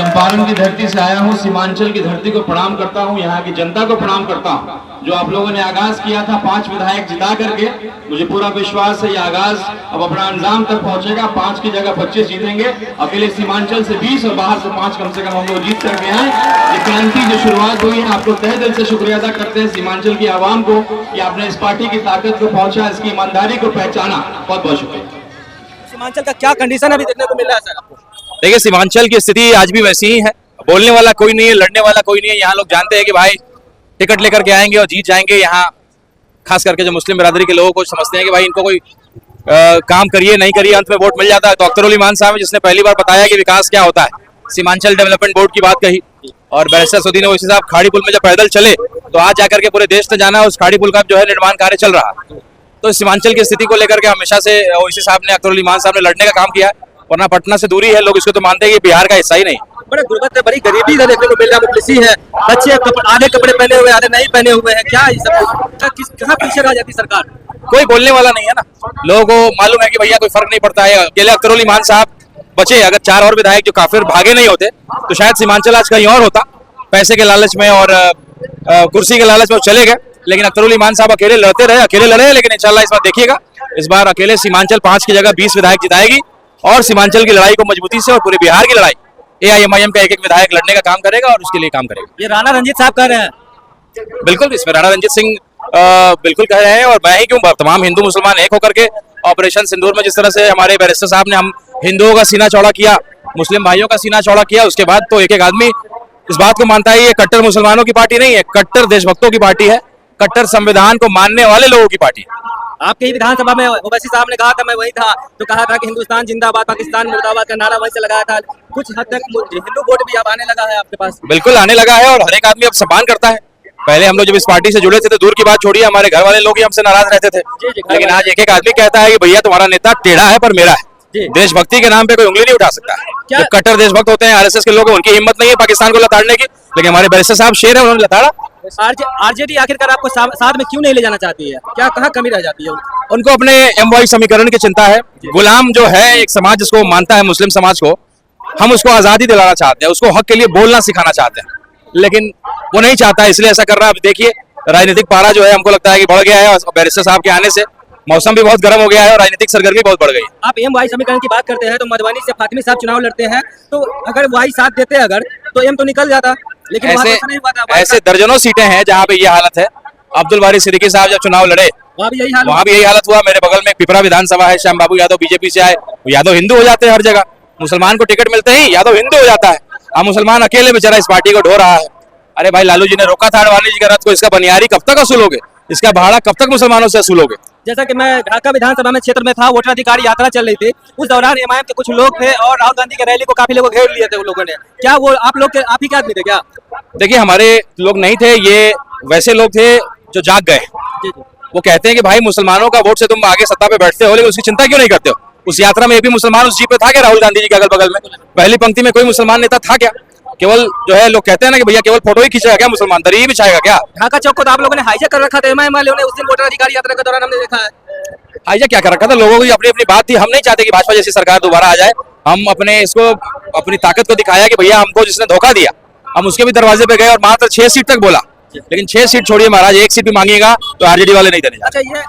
चंपारण की धरती से आया हूँ, सीमांचल की धरती को प्रणाम करता हूँ, यहाँ की जनता को प्रणाम करता हूँ। जो आप लोगों ने आगाज किया था 5 विधायक जिता करके, मुझे पूरा विश्वास है ये आगाज अब अपना अंजाम तक पहुंचेगा। 5 की जगह 25 जीतेंगे। अकेले सीमांचल से 20 और बाहर से 5 कम से कम हम लोग जीत करके आए। ये क्रांति जो शुरुआत हुई है, आपको तहे दिल से शुक्रिया अदा करते हैं सीमांचल की आवाम को कि आपने इस पार्टी की ताकत को पहुंचा, इसकी ईमानदारी को पहचाना। बहुत बहुत शुक्रिया। सीमांचल का क्या कंडीशन अभी देखने को मिल रहा है सर आपको? देखिए, सीमांचल की स्थिति आज भी वैसी ही है। बोलने वाला कोई नहीं है, लड़ने वाला कोई नहीं है। यहाँ लोग जानते हैं कि भाई टिकट लेकर के आएंगे और जीत जाएंगे। यहाँ खास करके जो मुस्लिम बिरादरी के लोगों को समझते हैं कि भाई इनको कोई काम करिए नहीं करिए, अंत में वोट मिल जाता है। तो अख्तर उल ईमान साहब जिसने पहली बार बताया कि विकास क्या होता है, सीमांचल डेवलपमेंट बोर्ड की बात कही, और बैरिस्टर सऊदी ओवैसी साहब खाड़ी पुल में जब पैदल चले तो आज जाकर के पूरे देश ने जाना उस खाड़ी पुल का जो है निर्माण कार्य चल रहा है। तो सीमांचल की स्थिति को लेकर के हमेशा से ओवैसी साहब ने, अख्तर उल ईमान साहब ने लड़ने का काम किया है। वरना पटना से दूरी है, लोग इसको तो मानते हैं कि बिहार का हिस्सा ही नहीं। बड़े गुर्बत है, बड़ी गरीबी का देखने को मिल रहा है, मुफलिसी है, बच्चे आधे कपड़े पहने हुए आधे नहीं पहने हुए हैं। क्या ये सब कहाँ पीछे रह जाती सरकार? कोई बोलने वाला नहीं है ना। लोगों को मालूम है कि भैया कोई फर्क नहीं पड़ता है। अकेले अख्तर उल ईमान साहब बचे, अगर 4 और विधायक जो काफिर भागे नहीं होते तो शायद सीमांचल आज कहीं और होता। पैसे के लालच में और कुर्सी के लालच में चले गए, लेकिन अख्तर उल ईमान साहब अकेले लड़ते रहे, अकेले लड़े। लेकिन इंशाल्लाह इस बार देखिएगा, इस बार अकेले सीमांचल 5 की जगह 20 विधायक जिताएगी और सीमांचल की लड़ाई को मजबूती से और पूरे बिहार की लड़ाई AIMIM का एक विधायक लड़ने का काम करेगा और उसके लिए काम करेगा। ये राणा रंजीत साहब कह रहे हैं। बिल्कुल, इसमें राणा रंजीत सिंह बिल्कुल कह रहे हैं, और मैं ही क्यों, तमाम हिंदू मुसलमान एक होकर के ऑपरेशन सिंदूर में जिस तरह से हमारे बैरिस्टर साहब ने हम हिंदुओं का सीना चौड़ा किया, मुस्लिम भाइयों का सीना चौड़ा किया, उसके बाद तो एक एक आदमी इस बात को मानता है ये कट्टर मुसलमानों की पार्टी नहीं है, कट्टर देशभक्तों की पार्टी है, कट्टर संविधान को मानने वाले लोगों की पार्टी है। आपके ही विधानसभा में ओवैसी साहब ने कहा था, मैं वही था, तो कहा था कि हिंदुस्तान जिंदाबाद पाकिस्तान मुर्दाबाद का नारा वहीं से लगाया था। कुछ हद तक हिंदू वोट भी अब आने लगा है आपके पास। बिल्कुल आने लगा है, और हर एक आदमी अब सम्मान करता है। पहले हम लोग जब इस पार्टी से जुड़े थे तो दूर की बात छोड़िए, हमारे घर वाले लोग ही हमसे नाराज रहते थे। लेकिन आज एक एक आदमी कहता है कि भैया तुम्हारा नेता टेढ़ा है पर मेरा है। देशभक्ति के नाम पे कोई उंगली नहीं उठा सकता है। जो कट्टर देशभक्त होते हैं RSS के लोग, उनकी हिम्मत नहीं है पाकिस्तान को लताड़ने की, लेकिन हमारे बैरिस्टर साहब शेर है, उन्होंने लताड़ा। आरजेडी आखिरकार आपको साथ में क्यों नहीं ले जाना चाहती है? क्या कहाँ कमी रह जाती है? उनको अपने MY समीकरण की चिंता है। गुलाम जो है एक समाज जिसको मानता है मुस्लिम समाज को, हम उसको आजादी दिलाना चाहते हैं, उसको हक के लिए बोलना सिखाना चाहते हैं, लेकिन वो नहीं चाहता, इसलिए ऐसा कर रहा है। अब देखिए राजनीतिक पारा जो है हमको लगता है कि बढ़ गया है, और बैरिस्टर साहब के आने से मौसम भी बहुत गर्म हो गया है और राजनीतिक सरगर्मी बहुत बढ़ गई। आप MY समीकरण की बात करते हैं तो मधुबनी से फातिमी साहब चुनाव लड़ते हैं, तो अगर वाई साथ देते अगर तो एम तो निकल जाता, लेकिन ऐसे दर्जनों सीटें हैं जहाँ पे ये हालत है। अब्दुल बारी सिद्दीकी साहब जब चुनाव लड़े वहाँ भी यही हालत हुआ। मेरे बगल में पिपरा विधानसभा है, श्याम बाबू यादव BJP से आए, यादव हिंदू हो जाते हैं हर जगह। मुसलमान को टिकट मिलते ही यादव हिंदू हो जाता है। अब मुसलमान अकेले बेचारा इस पार्टी को ढो रहा है। अरे भाई, लालू जी ने रोका था अडवाणी जी का रथ को, इसका बनियारी कब तक वसूलोगे? इसका भाड़ा कब तक मुसलमानों से वसूलोगे? जैसा कि मैं ढाका विधानसभा में क्षेत्र में था, वोटर अधिकार यात्रा चल रही थी, उस दौरान MIM के कुछ लोग थे और राहुल गांधी के रैली को काफी लोगों घेर लिए थे उन लोगों ने। क्या वो आप ही के आदमी थे क्या? देखिए, हमारे लोग नहीं थे, ये वैसे लोग थे जो जाग गए। वो कहते हैं कि भाई मुसलमानों का वोट से तुम आगे सत्ता पे बैठते हो, लेकिन उसकी चिंता क्यों नहीं करते हो? उस यात्रा में भी मुसलमान उस जीप पे था क्या? राहुल गांधी जी के अगल बगल में पहली पंक्ति में कोई मुसलमान नेता था क्या? केवल जो है लोग कहते हैं ना कि भैया केवल फोटो ही खींचेगा क्या मुसलमान, दरी बिछाएगा क्या? ढाका चौक को तो आप लोगों ने हाईजैक कर रखा था MIM वालों ने, उस दिन वोटर अधिकार यात्रा के दौरान हमने देखा है। हाईजैक क्या कर रखा था? लोगों की अपनी अपनी बात थी। हम नहीं चाहते कि भाजपा जैसी सरकार दोबारा आ जाए। हम अपनी ताकत को दिखाया कि भैया हमको जिसने धोखा दिया, हम उसके भी दरवाजे पे गए और मात्र 6 सीट तक बोला। लेकिन 6 सीट छोड़िए महाराज, 1 सीट भी मांगिएगा तो RJD वाले नहीं देने। अच्छा, ये